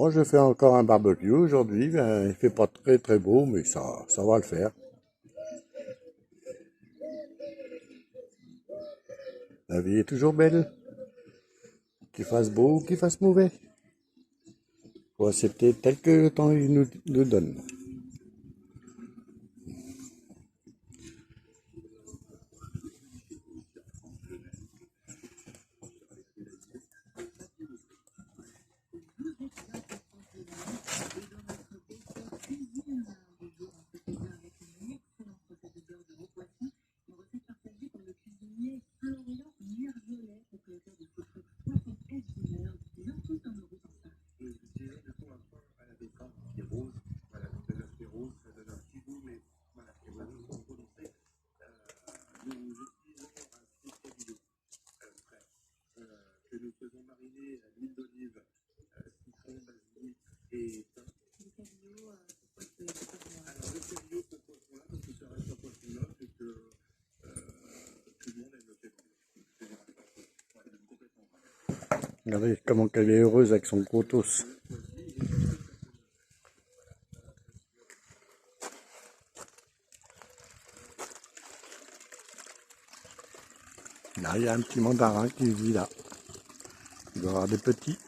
Bon, je fais encore un barbecue aujourd'hui. Ben, il fait pas très beau, mais ça va le faire. La vie est toujours belle, qu'il fasse beau ou qu'il fasse mauvais. Faut accepter tel que le temps il nous donne. Regardez comment elle est heureuse avec son gros os. Là, il y a un petit mandarin qui vit là. Il doit y avoir des petits.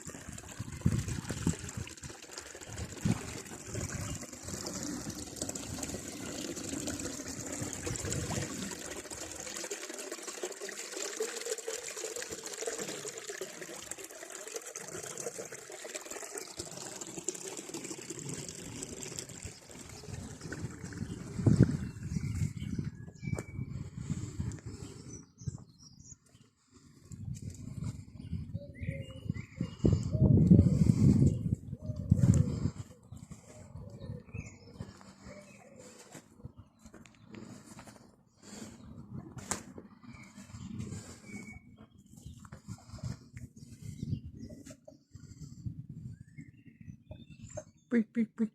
Pic, pic, pic.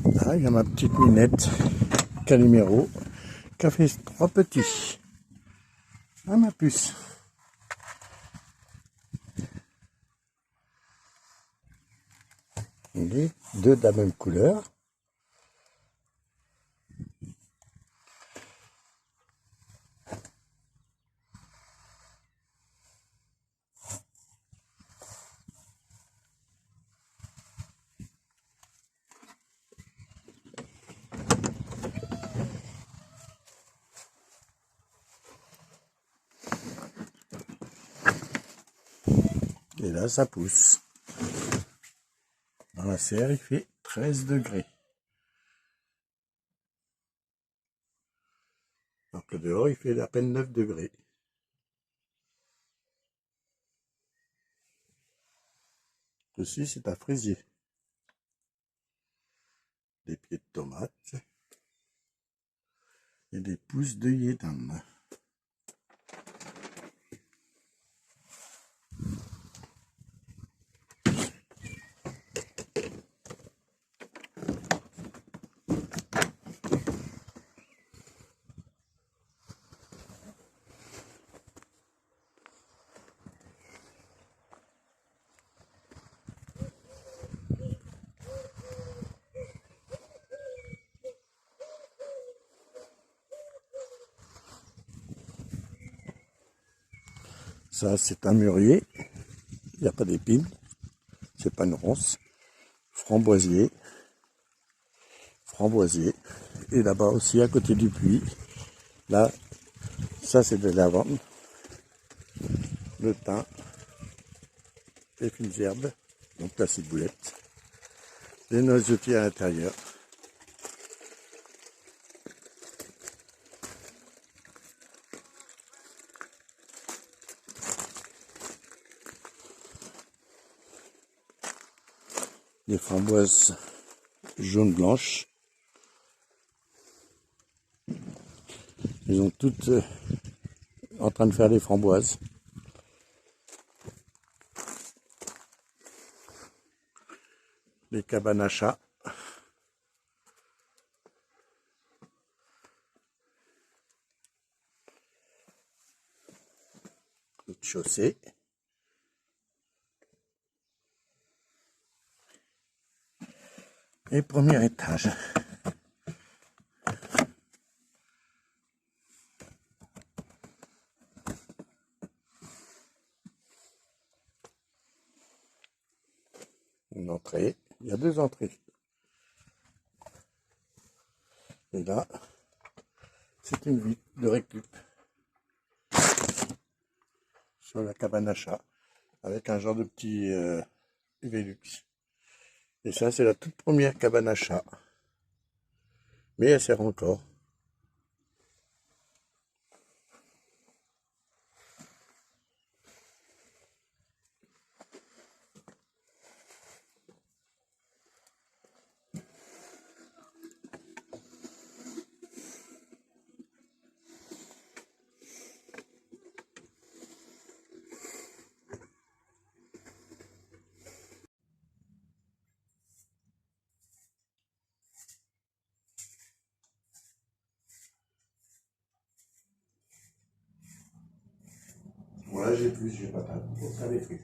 Là, il y a ma petite minette, Calimero, qui a fait 3 petits. Ah, ma puce. Les 2 de la même couleur. Et là, ça pousse. Dans la serre, il fait 13 degrés. Alors que dehors, il fait à peine 9 degrés. Ceci, c'est un fraisier. Des pieds de tomates et des pousses d'œillets d'âne. Ça, c'est un mûrier. Il n'y a pas d'épines. C'est pas une ronce. Framboisier. Framboisier. Et là-bas aussi, à côté du puits. Là, ça, c'est de la lavande. Le thym. Les fines herbes. Donc la ciboulette. Les noisetiers à l'intérieur. Des framboises jaune blanches. Ils ont toutes en train de faire des framboises. les cabanes à chats. Chaussée. Et premier étage. Une entrée. Il y a deux entrées. Et là, c'est une vitre de récup sur la cabane à chat avec un genre de petit Velux. Et ça, c'est la toute première cabane à chat. Mais elle sert encore. Voilà, j'ai plus, j'ai pas mal. Pour ça, les frites.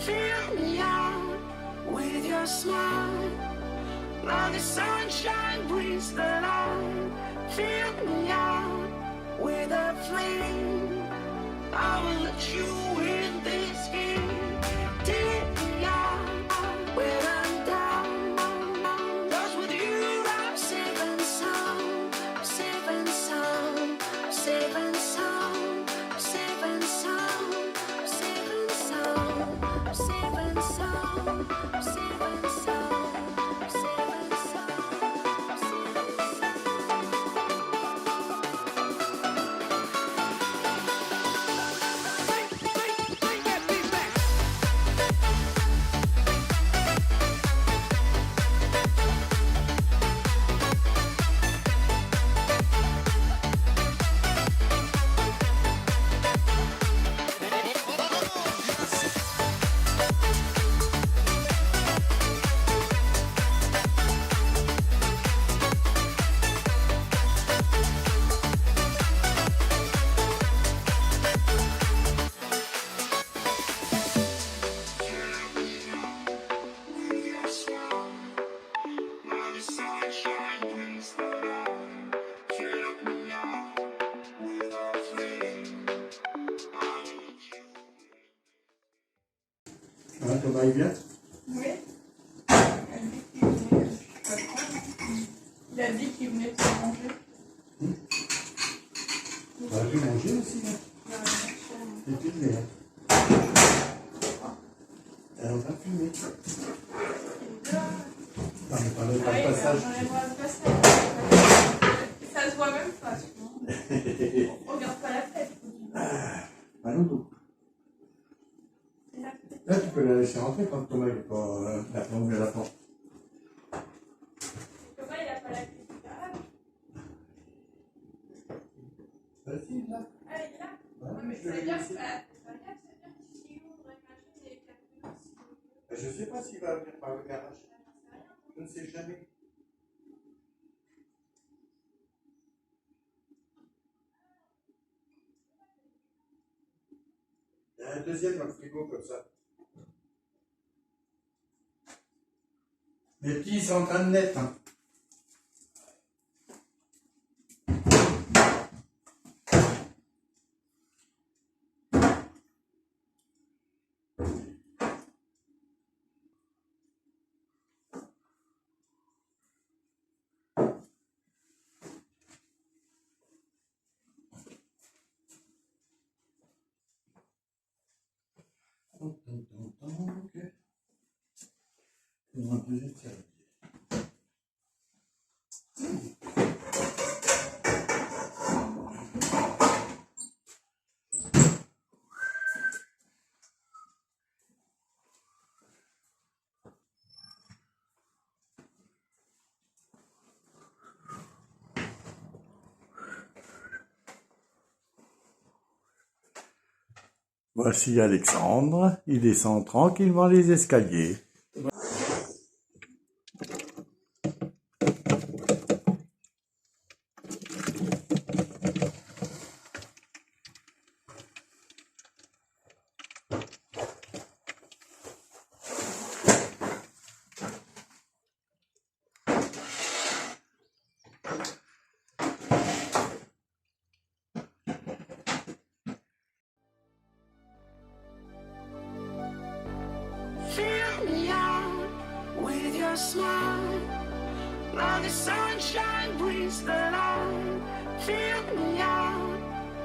Fill me out with your smile. Now the sunshine brings the light. Fill me out with a flame. I will let you in this game. Take me out when I'm down. 'Cause with you I'm safe and sound. Safe and sound. Safe and sound. Safe and sound. Safe and sound. Safe and sound. Safe and sound. Safe and Hein, Thomas, il vient? Oui. Il a dit qu'il venait pour manger. On va manger aussi. Hein. Et puis, il vient. On va fumer. Non, mais pas le passage. Ça se voit même pas. On regarde pas la tête. Pas l'autre. Là, tu peux la laisser rentrer quand Thomas n'est pas la plombe à la porte. Thomas, il a pas la clé du garage. Vas-y, là. Ah, il est là. Ouais, Non, mais je vais c'est bien, laisser. si on ouvre avec machine et qu'il Je ne sais pas s'il va venir par le garage. Je ne sais jamais. Il y a un deuxième dans le frigo comme ça. Les petits, ils sont en train de naître. Hein. Donc. Il y a un deuxième service. Voici Alexandre, il descend tranquillement les escaliers. Fill me out with your smile. Now the sunshine brings the light. Fill me out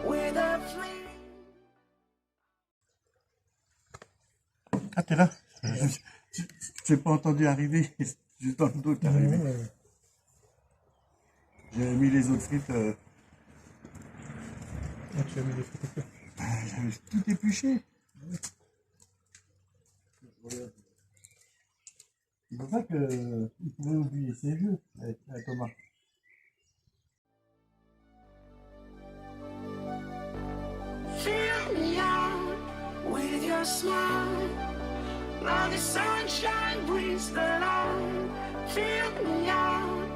with a flame. Ah, t'es là? Je t'ai pas entendu arriver, juste dans le dos t'es arrivé. J'ai mis les autres frites, Ah, tu as mis des frites. j'avais tout épluché. C'est pour ça qu'il pouvait oublier ses jeux avec Thomas. Fill me out with your smile. Now the sunshine brings the light. Fill me out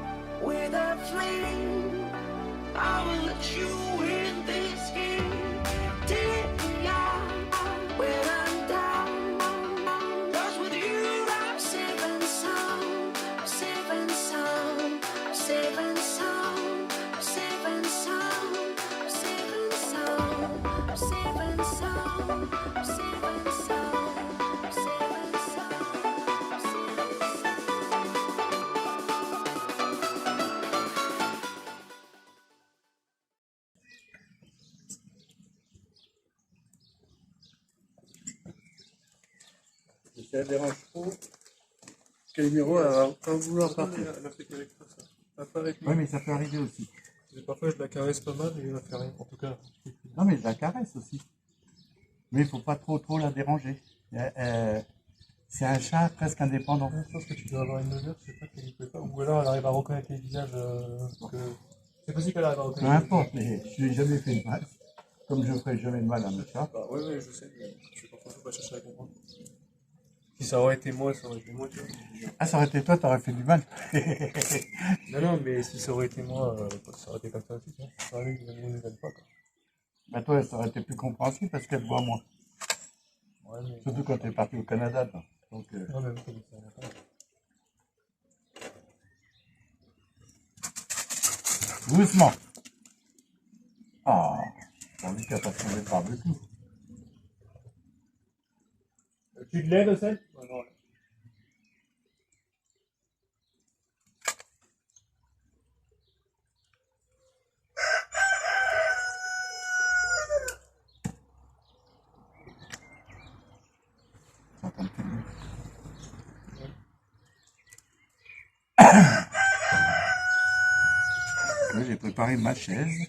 with a flame. I will let you in this game. Take me out when I'm down. 'Cause with you I'm safe and sound. I'm safe and sound. I'm safe and sound. I'm safe and sound. I'm safe and sound. I'm safe and sound. I'm safe and sound. I'm safe and sound. I'm safe and sound. Si ça dérange trop, Calimero va pas vouloir partir. Elle a fait qu'avec toi, ça. Pas avec Oui, moi. mais ça peut arriver aussi. Parfois, je la caresse pas mal, mais il va faire rien. En tout cas, Non, mais je la caresse aussi. Mais il faut pas trop la déranger. C'est un chat presque indépendant. je pense que tu dois avoir une odeur, je sais pas qu'elle ne peut pas. Ou alors, elle arrive à reconnaître les visages. C'est possible qu'elle arrive à Peu reconnaître. importe, mais je lui ai jamais fait de mal. Comme je ferai jamais de mal à mes chats. Bah, ouais, je sais, mais je pense qu'il faut pas chercher à comprendre. Si ça aurait été moi, tu vois. Ah, ça aurait été toi, t'aurais fait du mal. Non, mais si ça aurait été moi, ça aurait été comme ça aussi, tu vois. Ça aurait été que ne nous aime pas, quoi. Bah, toi, ça aurait été plus compréhensible parce qu'elle voit moins. Ouais, mais. Surtout quand t'es parti au Canada, toi. Donc, Non, même pas, ça n'a pas. doucement. Ah, t'as envie qu'elle passe tomber par-dessus. Tu te lèves, Ocel? Ouais, non. T'entends plus de bruit. Là, j'ai préparé ma chaise.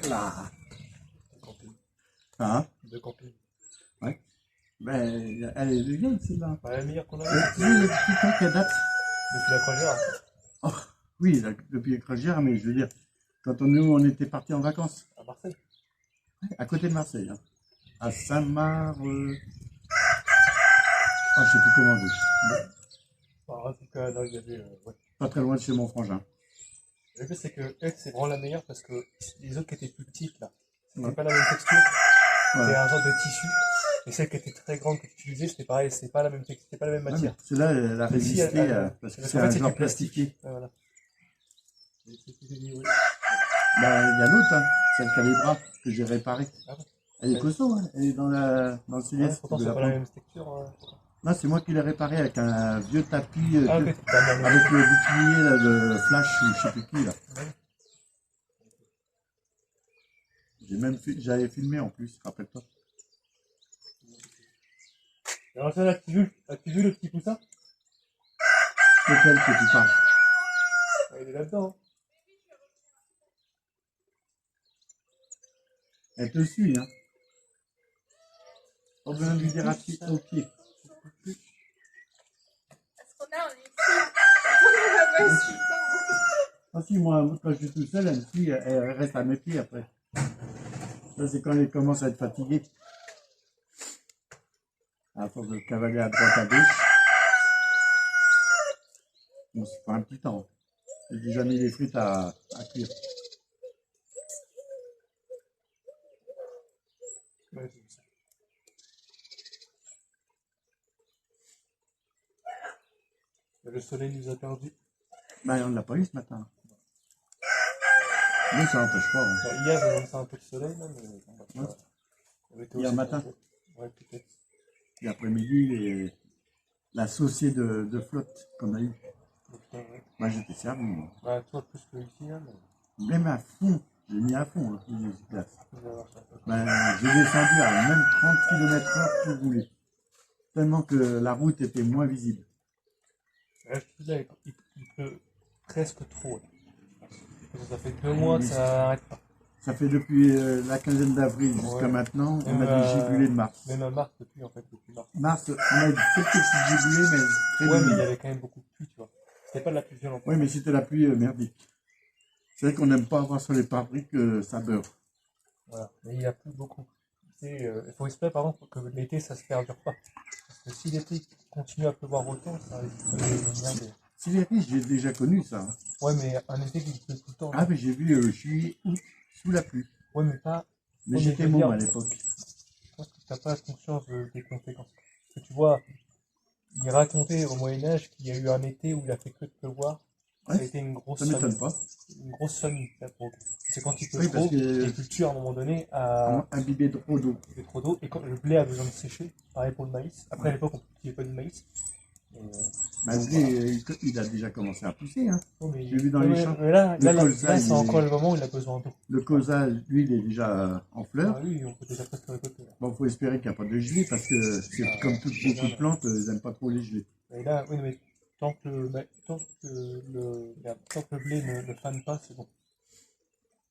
Là. Hein? De camping. Ouais. Ben, elle est vieille, celle-là. Bah, la meilleure qu'on a Tu sais, depuis quand qu'elle date? depuis la croisière. Oh, oui, depuis les croisières, mais je veux dire, quand nous, on était partis en vacances, À Marseille. à côté de Marseille, hein, à Saint-Marc, je sais plus comment dire. En tout cas, là, il y avait. Ouais. Pas très loin de chez mon frangin. Le fait, c'est que elle, c'est vraiment la meilleure parce que les autres qui étaient plus petites, là, c'était Ouais. pas la même texture. Ouais. C'était un genre de tissu. Et celle qui était très grande que tu utilisais, c'était pareil, c'était pas la même texture, c'était pas la même Ouais, matière. mais celle-là, elle a résisté parce que c'est un genre plastifié. Ouais, voilà. Et c'était des- oui. Ben, il y a l'autre, hein, celle qui a les bras, que j'ai réparé. Ah bon. Elle est costaud, hein, elle est dans le Ouais, CIS. pourtant, c'est pas la même texture. Non, c'est moi qui l'ai réparé avec un vieux tapis, Ah, ok, t'as bien avec le bouclier là, de Flash ou je sais plus qui, là. J'avais filmé en plus, rappelle-toi. Alors, ça, as-tu vu le petit poussin? C'est elle que tu parles. Ah, il est là-dedans. Hein. Elle te suit, hein. Pas besoin de lui dire à pied, au pied. Parce qu'on a, on est ici. On est là-bas, Ah si, moi, quand je suis tout seul, elle me suit, elle reste à mes pieds après. Ça, c'est quand elle commence à être fatiguée. À force de cavaler à droite à gauche, on se fait un petit temps. J'ai déjà mis les frites à cuire. Ouais, c'est ça. Mais le soleil nous a perdu. Ben, on ne l'a pas eu ce matin. Nous, ça n'empêche pas. Hein. Bah, hier, j'ai lancé un peu de soleil, là, mais bon, bah, Ouais. on était Hier aussi matin. tombé. Ouais, peut-être. L'après-midi, la saucée de flotte qu'on a eue. Donc, ouais. Moi, j'étais servi. Moi. Bah, toi, plus que ici, hein, mais Même à fond. J'ai mis à fond hein, les glaces. on va voir ça. Ben, j'ai descendu à même 30 km/h pour rouler. Tellement que la route était moins visible. Là, je te dis, là, il pleut presque trop. Là. Ça fait 2 mois que ça n'arrête pas. Ça fait depuis la quinzaine d'avril jusqu'à Ouais. maintenant, on Même, a des gibelets de mars. Même à mars, depuis mars. Mars, on a eu quelques petits gibelets, mais très Ouais, mais il y minimes. avait quand même beaucoup de pluie, tu vois. C'était pas de la pluie violente. Oui, mais c'était la pluie merdique. C'est vrai qu'on n'aime pas avoir sur les pare-brises que ça beurre. Voilà. Mais il y a plus beaucoup. Il faut espérer, par exemple, que l'été, ça se perdure pas. Parce que si l'été continue à pleuvoir autant, ça risque de merder. Si les riches, j'ai déjà connu ça. Hein. Ouais, mais un été qui pleut tout le temps. Ah, mais j'ai vu juillet, août, sous la pluie. Ouais, mais pas. Mais Ouais, j'étais je veux môme dire, à l'époque. Je pense que tu n'as pas conscience des conséquences. Parce que tu vois, il racontait au Moyen-Âge qu'il y a eu un été où il a fait que de pleuvoir. Ça a Ouais, été une grosse ça m'étonne famine. pas. Une grosse famine. Là, pour le coup. C'est quand il pleut Oui, parce trop, que les cultures, à un moment donné, a imbibé trop d'eau. fait trop d'eau. Et quand le blé a besoin de sécher, pareil pour le maïs. Après, à l'époque, on ne cultivait pas du maïs. Et, Malgré, voilà. il a déjà commencé à pousser. Hein. Non, mais, J'ai vu dans les champs. mais là, Le colza, c'est encore le moment où il a besoin d'eau. le colza, lui, il est déjà en fleurs. Ah oui, on peut déjà presque récolter. Là. Bon, faut espérer qu'il n'y a pas de gelée parce que c'est Ah, comme toutes c'est beaucoup bien, de là. plantes, ils n'aiment pas trop les gelées. Et là, oui, mais tant que tant que le blé ne fane pas, c'est bon.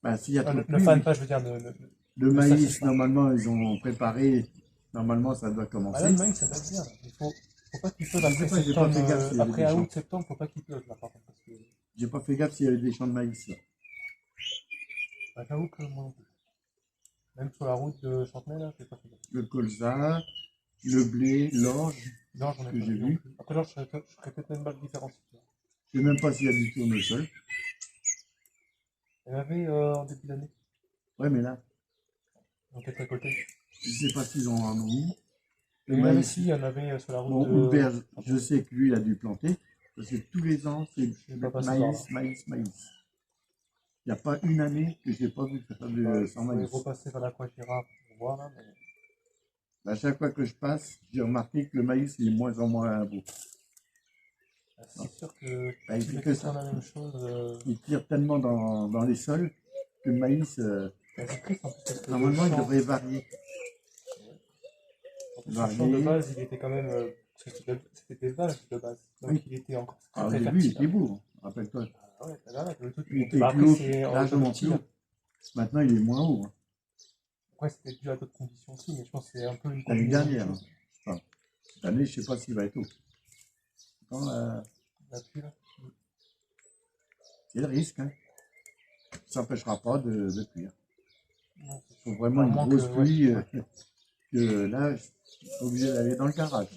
Ben, s'il y a trop de Ne pluie, fane oui. pas, je veux dire, Le ne s'assèche maïs, pas. normalement, ils ont préparé. Normalement, ça doit Bah là, commencer. le maïs, ça date bien. Là. Faut pas qu'il pleuve Je sais après pas, j'ai pas septembre. fait gaffe s'il y avait Après des champs. août, septembre, faut pas qu'il pleuve, là, par contre. Parce que, J'ai pas fait gaffe s'il y avait des champs de maïs là. bah, j'avoue que moi non plus. Même sur la route de Chantenay, là, j'ai pas fait gaffe. Le colza, le blé, l'orge, Non, j'en ai que pas j'ai vu non vu. plus. Après, là, je serais peut-être même pas le différencier. Je sais même pas s'il y a du tournesol. Il y en avait en début d'année, Ouais, mais là, dans quelques récoltés. je sais pas s'ils en ont mis. Et Le il y en avait maïs, aussi, il y en avait sur la route bon, de. Hubert, je sais que lui, il a dû planter. Parce que tous les ans, c'est Je vais pas passer par là. maïs. Il n'y a pas une année que je n'ai pas vu faire sans Je vais maïs. repasser vers la Croix Girard pour voir, là, mais À chaque fois que je passe, j'ai remarqué que le maïs il est de moins en moins beau. c'est sûr que Bah, il si fait les que questions ça. la même chose, Il tire tellement dans les sols que le maïs, c'est triste en plus parce que normalement, le il champ, devrait varier. en plus, le champ de Varier. base, il était quand même. Parce que c'était des vaches de base. Donc Oui. il était encore Alors, au très début, il fertile. était beau, hein, rappelle-toi. Ah ouais, là, le truc, Il était bah, après, plus haut, c'est largement plus haut. Maintenant, il est moins haut. Hein. Après, c'était dû à d'autres conditions aussi, mais je pense que c'est un peu une L'année combinaison de dernière. choses. Hein. Enfin, cette année, je ne sais pas s'il va être haut. Quand, La pluie, là. c'est le risque. Hein. Ça n'empêchera pas de cuire. Non, Il faut vraiment une Vraiment grosse que, ouais, pluie. ouais. Que là, je suis obligé d'aller dans le garage.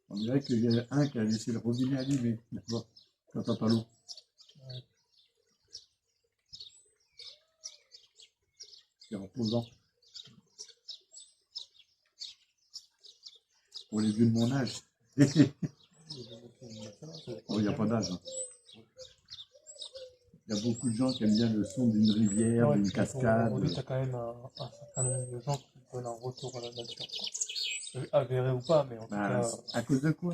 On dirait qu'il y a un qui a laissé le robinet allumé, là-bas, quand t'entends l'eau. Ouais. C'est reposant. Pour les vieux de mon âge. Oh, il n'y a pas d'âge. Hein. Il y a beaucoup de gens qui aiment bien le son d'une rivière, Ouais, d'une puis cascade. aujourd'hui, t'as quand même un certain nombre de gens qui veulent un retour à la nature. Avéré ou pas, mais en tout Bah, cas. à cause de quoi?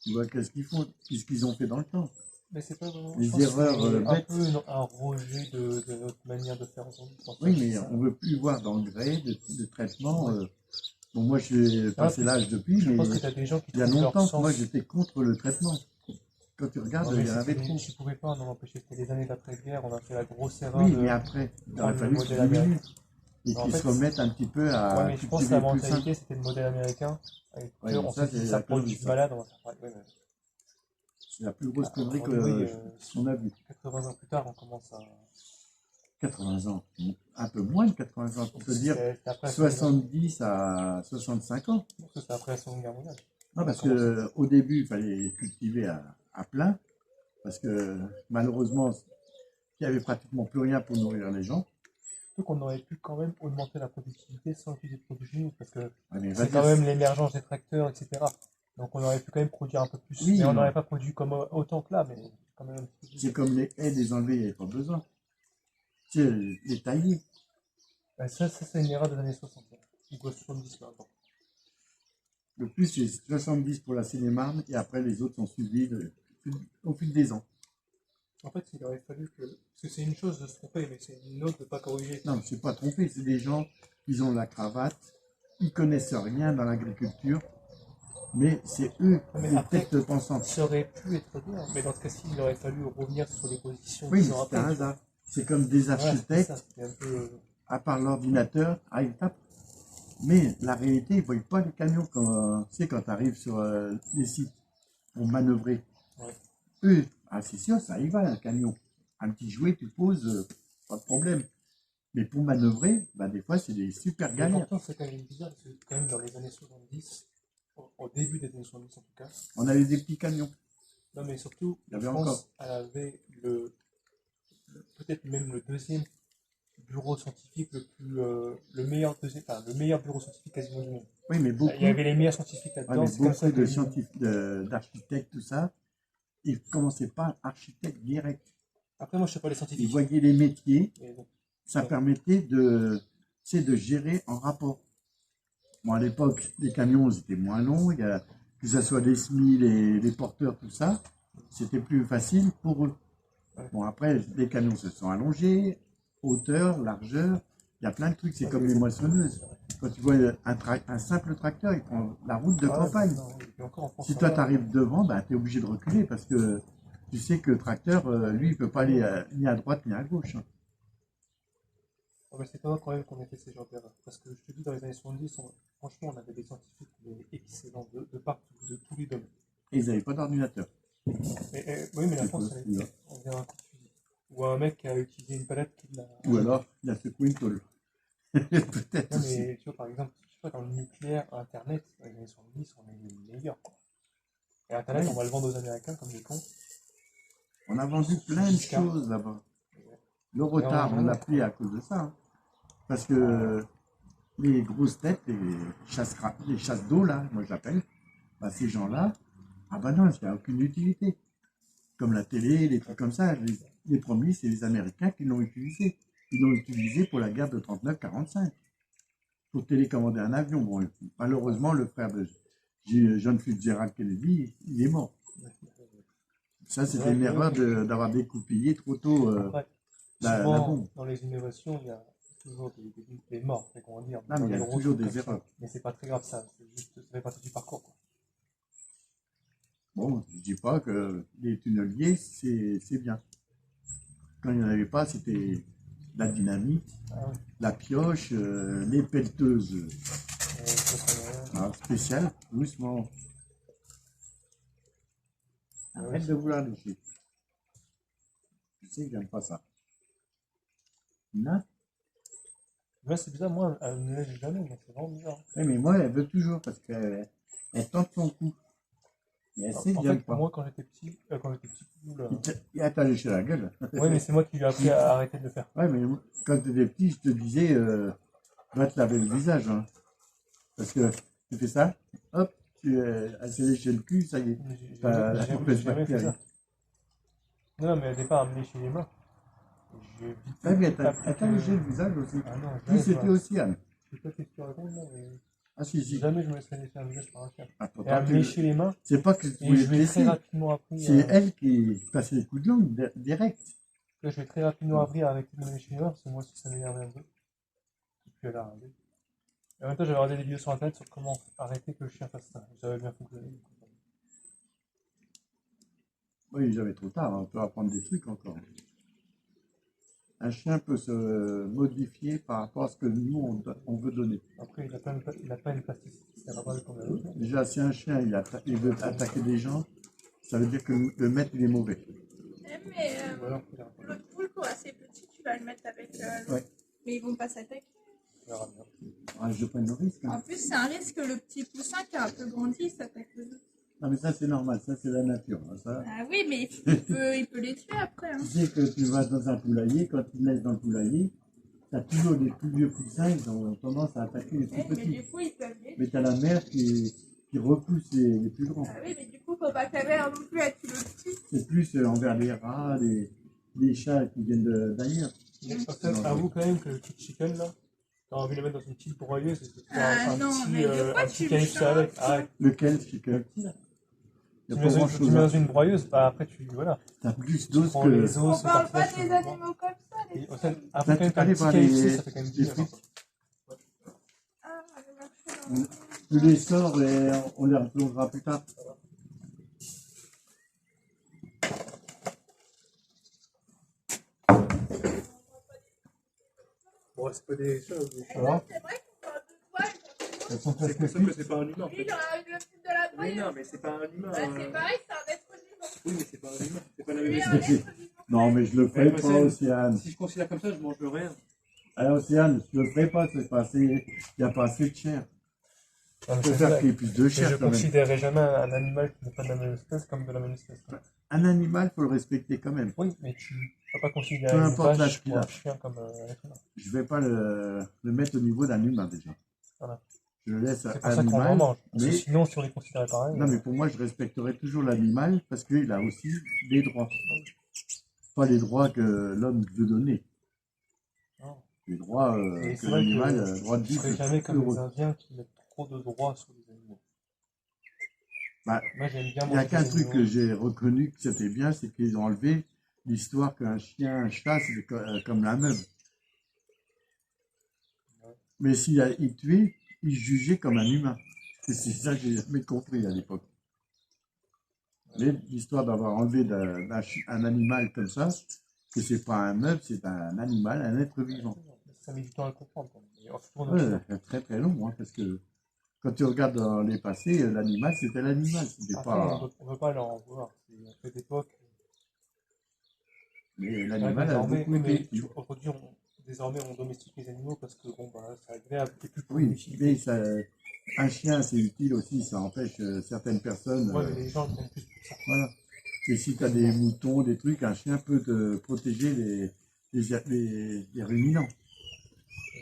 Tu vois, qu'est-ce qu'ils font? Qu'est-ce qu'ils ont fait dans le temps? Mais c'est pas vraiment. Les je pense que erreurs c'est un bêtes. peu un rejet de notre manière de faire aujourd'hui. Je pense que Oui, c'est mais ça. on ne veut plus voir d'engrais, de traitement. Bon, moi, j'ai passé l'âge depuis, Je mais pense que t'as des gens qui il y a trouvent leur longtemps que sens. moi, j'étais contre le traitement. Quand tu regardes, Non, mais il y en avait trop. tu pouvais pas en empêcher. C'était les années d'après-guerre, on a fait la grosse erreur Oui, de mais après, il aurait prendre le fallu qu'ils modèle diminuent américain. et En qu'ils fait, se remettent un petit peu à Ouais, mais je pense que cultiver la plus sain. mentalité, c'était le modèle américain. Et Ouais, que mais on ça, s'est dit, c'est ça la produit connerie, du ça. malade, on va faire pareil. Ouais, mais C'est la plus grosse connerie aujourd'hui, qu'on a vue. 80 ans plus tard, on commence à 80 ans, un peu moins de 80 ans, on peut dire C'était après la Seconde Guerre- 70 à 65 ans. c'était après la Seconde Guerre mondiale. Non, parce que au début, il fallait cultiver à plein, parce que malheureusement, il n'y avait pratiquement plus rien pour nourrir les gens. Surtout qu'on aurait pu quand même augmenter la productivité sans utiliser de produits chimiques, parce que Ouais, mais c'est quand même l'émergence des tracteurs, etc. Donc on aurait pu quand même produire un peu plus. Oui, mais on mais- n'aurait pas produit comme autant que là, mais quand même un petit peu. c'est comme les haies, les enlever, il n'y avait pas besoin. Tu sais, les tailler. Ça, c'est une erreur des années 60. Il doit 70 maintenant. Le plus, c'est 70 pour la Seine-et-Marne, et après, les autres sont suivis au fil des ans. En fait, il aurait fallu que. Parce que c'est une chose de se tromper, mais c'est une autre de ne pas corriger. Non, c'est pas trompé, c'est des gens, ils ont la cravate, ils connaissent rien dans l'agriculture, mais c'est eux, Mais les après, têtes pensantes. Ça aurait pu être bien, mais dans ce cas-ci, il aurait fallu revenir sur les positions Oui, mais qu'ils ont c'est un après. hasard. C'est comme des Voilà, c'est architectes, ça, c'était un peu. à part l'ordinateur, ils tapent. Mais la réalité, ils ne voient pas les camions quand, tu sais, quand tu arrives sur les sites pour manœuvrer. Ouais. Eux, c'est sûr, ça y va, un camion. Un petit jouet, tu poses, pas de problème. Mais pour manœuvrer, bah, des fois, c'est des super Mais galères. pourtant, c'est quand même bizarre, parce que quand même dans les années 70, au début des années 70 en tout cas, On avait des petits camions. non mais surtout, Il y avait France, encore. elle avait peut-être même le deuxième bureau scientifique le meilleur le meilleur bureau scientifique quasiment du monde. Oui, mais beaucoup, Il y avait les meilleurs scientifiques ouais, là-dedans, mais c'est comme ça beaucoup de que scientifiques, d'architectes, tout ça, ils ne commençaient pas architecte direct. Après moi je sais pas les Ils scientifiques. voyaient les métiers, Mais bon. ça permettait de, tu sais, de gérer en rapport. Bon, à l'époque, les camions étaient moins longs, que ce soit les semis, les porteurs, tout ça, c'était plus facile pour eux. Bon, après, les camions se sont allongés, hauteur, largeur, il y a plein de trucs, c'est comme les moissonneuses. Quand tu vois un simple tracteur, il prend la route de Ah ouais, campagne. non, et puis encore en France, Si ça toi, va. tu arrives devant, bah, tu es obligé de reculer parce que tu sais que le tracteur, lui, il peut pas aller ni à droite ni à gauche. Hein. Ah bah, c'est pas quand même qu'on ait fait ces genres d'erreurs. Parce que je te dis, dans les années 70, franchement, on avait des scientifiques mais excellents de partout, de tous les domaines. Et ils n'avaient pas d'ordinateur. Oui, mais la C'est France, possible, on dirait un coup de fusil. Ou un mec qui a utilisé une palette qui l'a. Ou alors, il a secoué une tôle. Peut-être Non, aussi. mais tu vois, par exemple, je sais pas, dans le nucléaire, Internet, dans les années 70, on est les meilleurs, quoi. Et Internet, Oui. on va le vendre aux Américains comme des cons. On a vendu plein de Giscard. choses là-bas. Le retard, on l'a pris à cause de ça. Hein. Parce que les grosses têtes, les chasses d'eau, là, moi je l'appelle, bah, ces gens-là, ah bah non, il n'y a aucune utilité. Comme la télé, les trucs comme ça, les premiers, c'est les Américains qui l'ont utilisé. Ils l'ont utilisé pour la guerre de 39-45. Pour télécommander un avion. Bon, malheureusement, le frère de John Fitzgerald Kennedy, il est mort. Ça, c'était une erreur d'avoir découpillé trop tôt Après, la souvent, bombe. dans les innovations, il y a toujours des morts, c'est qu'on va dire. Non, mais dans il y les a gros toujours trucs des comme ça. erreurs. Mais c'est pas très grave, ça. C'est juste, ça fait partie du parcours, quoi. Bon, je dis pas que les tunneliers, c'est bien. Quand il n'y en avait pas, c'était la dynamite, Ah oui. la pioche, les pelleteuses Je comprends rien. spéciales, doucement. Arrête de vouloir lécher. Je sais que j'aime pas ça. Non? Là, c'est bizarre, moi, elle ne lève jamais, mais c'est vraiment bizarre. Oui, mais moi, elle veut toujours parce qu'elle tente son coup. Mais elle sait que En j'aime fait, pas. moi, quand j'étais petit, oula. Il t'a léché la gueule. Ouais, mais c'est moi qui lui ai appris à arrêter de le faire. Ouais, mais quand tu étais petit, je te disais, va te laver le visage. Hein. Parce que tu fais ça, hop, elle s'est léché le cul, ça y est. Mais j'ai T'as la jamais mauvaise fait bactérie. ça. Non, mais au départ, elle me léchait les mains. J'ai vite Ouais, mais fait elle t'a léché le visage aussi. Ah non, Puis jamais, c'était aussi Anne. je sais pas ce que tu racontes, non, mais Ah si, si. jamais je me laisserais lécher un visage par un chien. Attends, Et elle me léchait les mains, c'est pas que tu et voulais je te lui ai très laisser. rapidement appris. C'est elle qui passait les coups de langue direct. Là, je lui ai très rapidement appris à arrêter de me lécher les mains, parce que moi aussi, ça m'énervait un peu. Et puis elle a arrêté. Et en même temps, j'avais regardé des vidéos sur internet sur comment arrêter que le chien fasse ça. Ça avait bien fonctionné. Oui, jamais trop tard, hein. On peut apprendre des trucs encore. Un chien peut se modifier par rapport à ce que nous, on veut donner. Après, il a pas une plasticité cérébrale comme la nôtre. Déjà, si un chien il veut attaquer des gens, ça veut dire que le maître il est mauvais. Mais Ou alors, il a un l'autre poule, quand c'est petit, tu vas le mettre avec l'autre. Ouais. Mais ils vont pas s'attaquer. On verra bien. Ah, je prends le risque. En plus, c'est un risque que le petit poussin qui a un peu grandi s'attaque aux autres. Non, mais ça, c'est normal. Ça, c'est la nature. Hein. Ça, Ah oui, mais il peut les tuer après. Hein. tu sais que tu vas dans un poulailler, quand ils naissent dans le poulailler, tu as toujours les plus vieux poussins, ils ont tendance à attaquer les plus Mais petits. du coup, ils peuvent les tuer. Mais tu as la mère qui repousse les plus grands. Ah oui, mais du coup, faut pas que la mère non plus elle tue le petit. C'est plus envers les rats, les chats qui viennent d'ailleurs. Mais en fait, avoue quand même que le petit chicken là, t'as envie de le mettre dans une petite broyeuse et de faire Ah un non, petit, mais de quoi un tu petit me KFC changes, avec. toi Arrête. Lequel, chicken? Le petit là. Il Tu n'y a pas mets grand tu chose. mets dans une broyeuse, bah après tu. Voilà. T'as plus Tu d'os prends que. les On os, parle pas parfait, des tu animaux comme ça, les Et petits. en fait, Là, après tu peux quand aller même un voir petit KFC, les ça fait quand même frites. bien. Ah, le marché dans le- Tu les sors et on les replongera plus tard. Bon, c'est pas des choses. C'est vrai qu'on parle de toi et qu'on Elles sont C'est presque que ça que cuites. c'est pas un humain. En Lui, fait. dans le film de la Oui, broyeuse. non, mais c'est pas un humain. Bah, c'est pareil, c'est un être vivant. Oui, mais c'est pas un humain. C'est pas la Lui, même un espèce. être vivant. Non, mais je le ferai Ouais, pas, Marcel. Océane. Si je considère comme ça, je mange rien. Alors, Océane, je le ferai pas, c'est pas assez. Il n'y a pas assez de chair. Non, mais Je c'est préfère ça. qu'il y ait plus de Mais chair je quand même. considérerais jamais un animal qui n'est pas de la même espèce comme de la même espèce. Un animal, faut le respecter quand même. Oui, mais tu vas pas considérer Peu une importe vache l'âge qu'il ou un a. chien comme un être humain. Je vais pas le mettre au niveau d'un humain déjà. Voilà. Je le laisse C'est à pour ça qu'on en l'animal. mange. Parce que Mais, sinon, si on les considérait pareil. non, mais pour moi, je respecterai toujours l'animal parce qu'il a aussi des droits. Pas les droits que l'homme veut donner. Non. Les droits Mais que c'est vrai l'animal que a le droit de je serais vivre jamais comme les heureux. Indiens qui mettent trop de droits sur les animaux. Bah, Moi, j'aime bien il n'y a manger qu'un des truc que animaux. j'ai reconnu que c'était bien, c'est qu'ils ont enlevé l'histoire qu'un chien, un chat, c'était comme un meuble. Mais il tuait, il jugeait comme un humain. Et c'est ça que j'ai jamais compris à l'époque. Mais l'histoire d'avoir enlevé un animal comme ça, que c'est pas un meuble, c'est un animal, un être vivant. Ça met du temps à le comprendre. Mais en fait, on Ouais, c'est très très long, hein, parce que quand tu regardes dans les passés, l'animal c'était l'animal, c'était après, pas. on ne peut pas leur en vouloir. C'est à cette époque. Mais Là, l'animal a désormais, beaucoup oui, mais vécu. aujourd'hui, désormais, on domestique les animaux parce que bon, bah, c'est agréable. Et puis pour Oui, l'utilité. mais ça, un chien c'est utile aussi, ça empêche certaines personnes. Ouais, mais les gens ils prennent plus pour ça. Voilà. Et si tu as des moutons, des trucs, un chien peut te protéger les ruminants.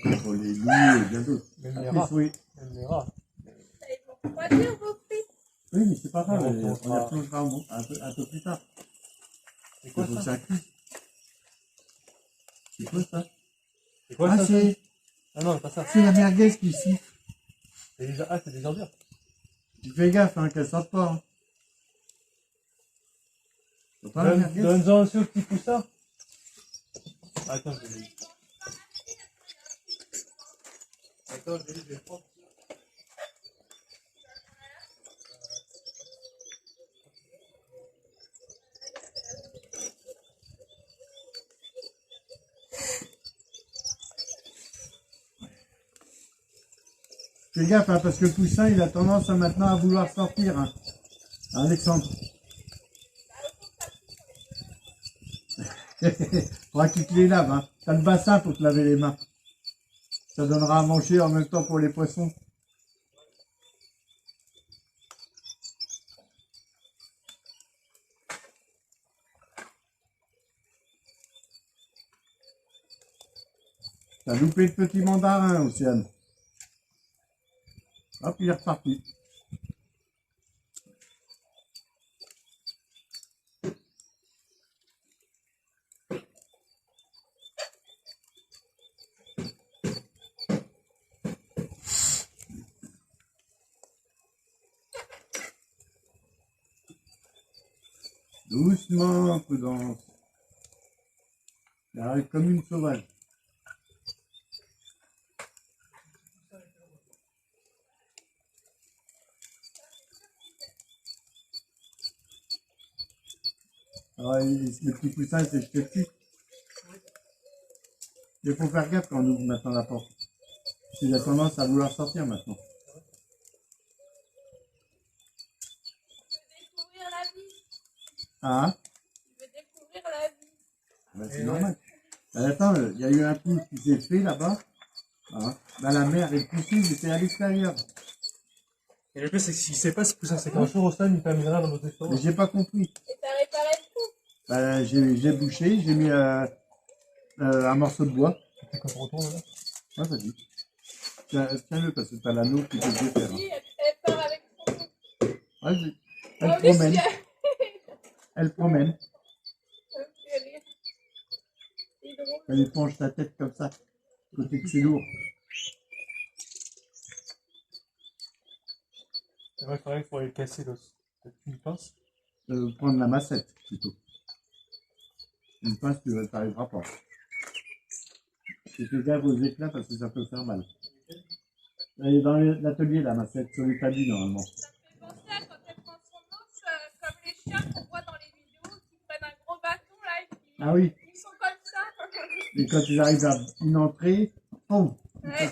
Contre les loups et bien d'autres. Même les Après, rats. oui. Même les rats. Ils vont refroidir vos frites. Oui, mais c'est pas grave, On on replongera. y replongera un peu plus tard. C'est Il quoi faut que ça ça cuise. C'est quoi ça? C'est quoi Ah, ça c'est Ah non, pas ça. la merguez qui siffle. C'est des ordures. Tu fais gaffe, hein, qu'elle sorte pas. Hein. C'est pas la merguez? Donne-en aussi au petit poussin. Attends, je vais. Attends, je vais le prendre. Fais gaffe, hein, parce que le poussin, il a tendance maintenant à vouloir sortir. Hein. Alexandre. Faudra que tu te les laves. Hein. T'as le bassin pour te laver les mains. Ça donnera à manger en même temps pour les poissons. T'as loupé le petit mandarin, Océane. Hop, il est reparti. Doucement, prudence. Il arrive comme une sauvage. Alors, le petit poussin, il s'est jeté dessus. Il faut faire gaffe quand on ouvre maintenant la porte. Il a tendance à vouloir sortir maintenant. Je veux découvrir la vie. Ah, Je veux découvrir la vie. ben, c'est normal. Attends, il y a eu un coup qui s'est fait là-bas. Hein. Bah, la mer est poussée, j'étais à l'extérieur. Et le pire, c'est que ce qui s'est passé, c'est qu'un jour, Osman, il terminera dans notre restaurant. Mais j'ai pas compris. Et t'as réparé le coup. Bah, j'ai bouché, j'ai mis un morceau de bois. Et quand on retourne là, Ouais, vas-y. Tiens-le parce que t'as l'anneau qui peut se faire. Si, elle part avec son coup. Vas-y. Oh, Elle mais promène. c'est- Elle promène. Ça me fait rire. C'est drôle. Elle lui penche la tête comme ça. Côté que c'est lourd. c'est vrai qu'il faudrait aller casser l'os. Peut-être une pince. Prendre la massette plutôt. Une pince, tu n'arriveras pas. Et fais gaffe aux éclats parce que ça peut faire mal. Elle est dans l'atelier, la massette, sur l'établi normalement. Ça me fait penser à quand elle prend son os, comme les chiens qu'on voit dans les vidéos qui prennent un gros bâton là et qui Ah oui, ils sont comme ça. et quand ils arrivent à une entrée, poum. Ouais.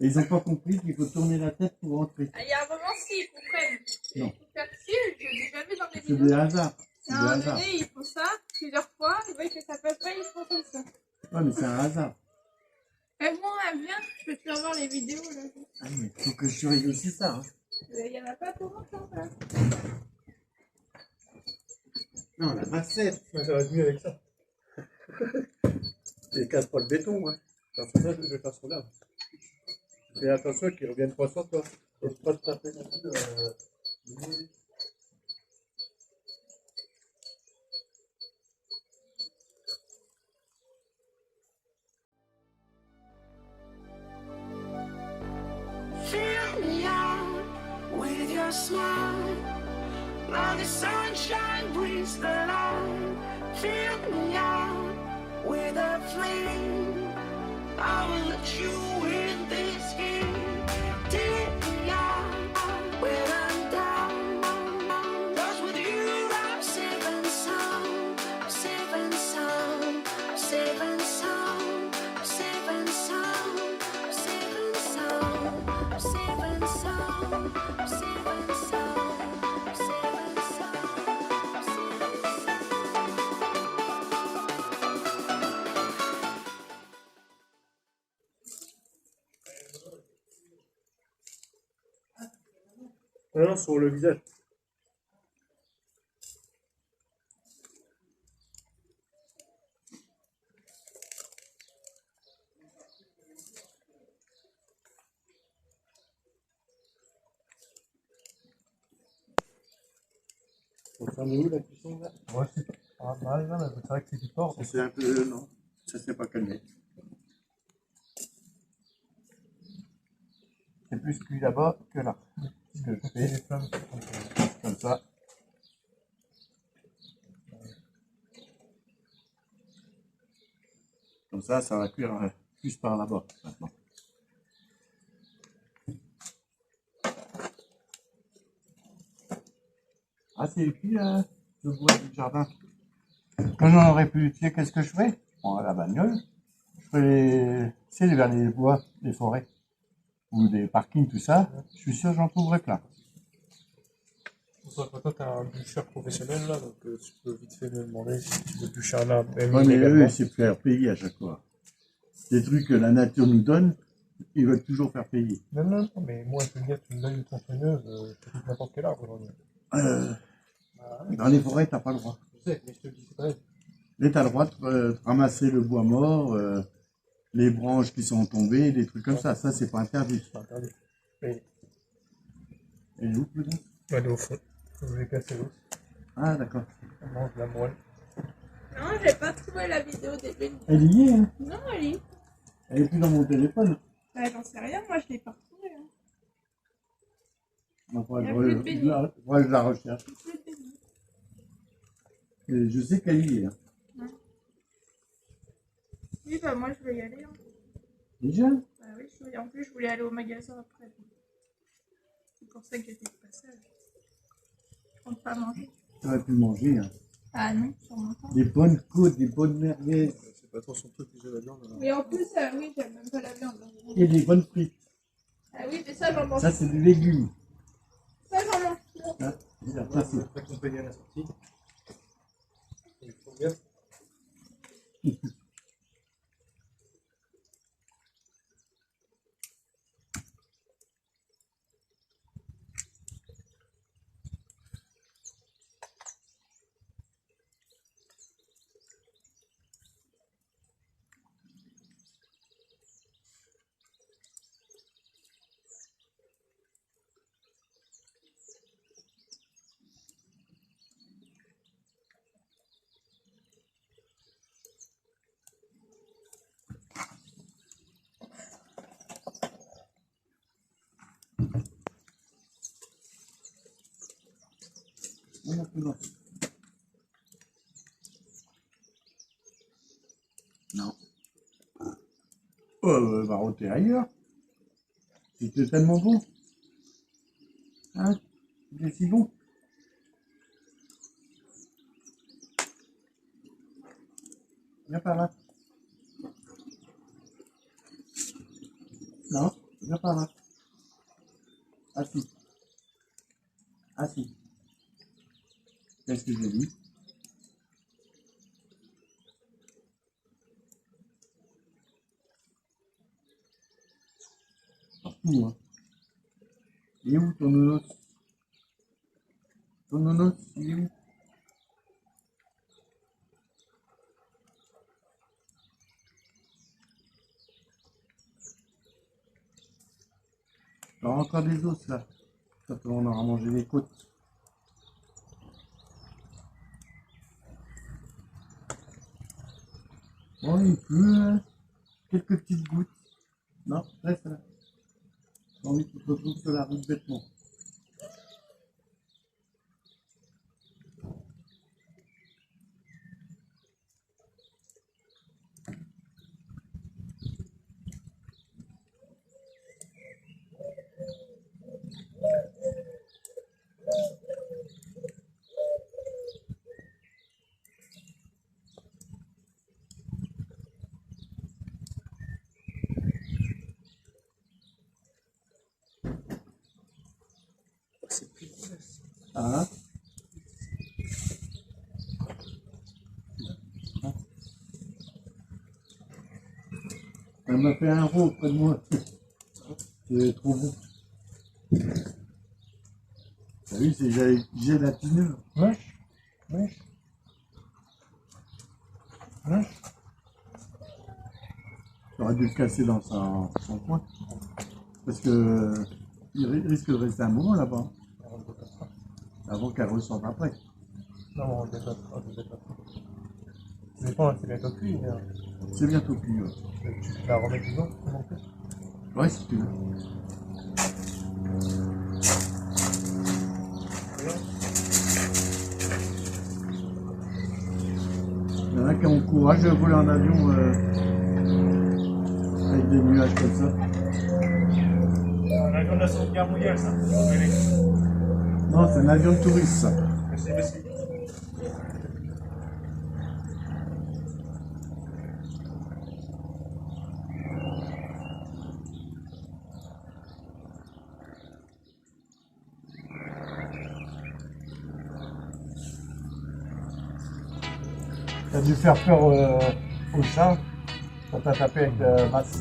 Et ils n'ont pas compris qu'il faut tourner la tête pour rentrer. Il y a un moment, si, ils comprennent. Non. Il faut faire ci, je l'ai déjà vu dans des C'est vidéos. des hasards. C'est À des un moment hasards. donné, ils font ça plusieurs fois, ils voient que ça passe pas, ils font comme ça. Ouais, mais c'est un hasard. Et bon, elle vient, je peux te faire voir les vidéos là. Ah, mais faut que je surveille aussi ça. Hein. Il y en a pas pour longtemps là. Non, la massette. Ouais, ça va être mieux avec ça. Et casse pas le béton. Hein. Alors, pour ça, je vais faire sur l'herbe. Fais attention qu'ils reviennent pas sur toi. Faut pas te taper non plus. Fill me out with your smile. Now the sunshine brings the light. Fill me out with a flame. I will let you in this game. Take me out when I'm down. 'Cause with you I'm safe and sound. I'm safe and sound. I'm safe and sound. I'm safe and sound. I'm safe and sound. I'm safe and sound. I'm safe and sound. I'm safe and sound. I'm safe and sound. Non, non, sur le visage. On s'en est où la cuisson là? Ouais, c'est pas mal, là, mais c'est vrai que c'est du porc. Ça c'est un peu. Non, ça s'est pas calmé. C'est plus cuit là-bas que là. Je Et fais les flammes, comme ça. Comme ça va cuire plus par là-bas maintenant. Ah, c'est cuit le bois du jardin. Quand j'en aurais plus, tu sais, qu'est-ce que je ferais? Je prends la bagnole, je ferais, tu sais, vers les bois, les forêts, ou des parkings, tout ça. Je suis sûr que j'en trouverais plein. toi, t'as un bûcheur professionnel, là, donc tu peux vite fait me demander si tu veux bûcher un arbre. Même Ouais, mais illégalement. eux, c'est faire payer à chaque fois. Des trucs que la nature nous donne, ils veulent toujours faire payer. Non, non, non, mais moi, je veux dire, tu me donnes une tronçonneuse, je te coupe n'importe quel arbre aujourd'hui. Dans les forêts, t'as pas le droit. Je sais, mais je te le dis, c'est vrai. Mais t'as le droit de ramasser le bois mort, les branches qui sont tombées, des trucs comme ça. Ça, c'est pas interdit. C'est interdit. Mais, Et où, plus loin? aller au fond. Je vais casser l'os. Ah, d'accord. On mange la moelle. Non, j'ai pas trouvé la vidéo des bénis. Elle y est, hein. Non, elle est. Elle est plus dans mon téléphone. Bah, j'en sais rien, moi je l'ai pas retrouvée. Hein. Il faudrait Il y a que plus de je bénis. faudrait que je la recherche. Plus de bénis. Et je sais qu'elle y est. Hein. Oui, bah moi je vais y aller. Hein. Déjà? Bah oui, en plus je voulais aller au magasin après. C'est pour ça que j'étais de passage. Je compte pas manger. Tu aurais pu manger. Hein. Ah non, sûrement pas. Des bonnes côtes, des bonnes merguez. C'est pas trop son truc, déjà, la viande. Mais en plus, oui, j'aime même pas la viande. Hein. Et des bonnes frites. Ah oui, mais ça j'en mange. Ça, c'est des légumes. Ça j'en mange. Hein. Ça, c'est... Accompagné à la sortie. Il faut bien. Oui, un peu non. Non. Va rôter ailleurs. C'était tellement bon. Hein? C'était si bon. Viens par là. Non, viens par là. Assis. Assis. Qu'est-ce que j'ai dit? Partout, hein. Il est où ton nounours? Ton nounours, il est où? Il y aura encore des os là. Quand on aura mangé les côtes. Oh, il pleut, hein. Quelques petites gouttes. Non, reste là. J'ai envie que tu te retrouves sur la route bêtement. Ah. Elle m'a fait un rot près de moi. C'est trop bon. T'as vu, c'est gélatineux. Mâche. Mâche. Mâche. J'aurais dû le casser dans son coin. Parce que il risque de rester un moment là-bas. Avant qu'elle ressorte après. Non, on le débattera, on le débattera. Ça dépend, c'est bientôt cuit. Hein. C'est bientôt cuit. Ouais. Tu la remets dedans, comment on fait? Ouais, si tu veux. Il y en a qui ont le courage de voler en avion avec des nuages comme ça. Un avion de la Seconde Guerre mondiale, ça. Non, c'est un avion de touriste, ça. Merci, merci. T'as dû faire peur au chat quand t'as tapé avec la masse.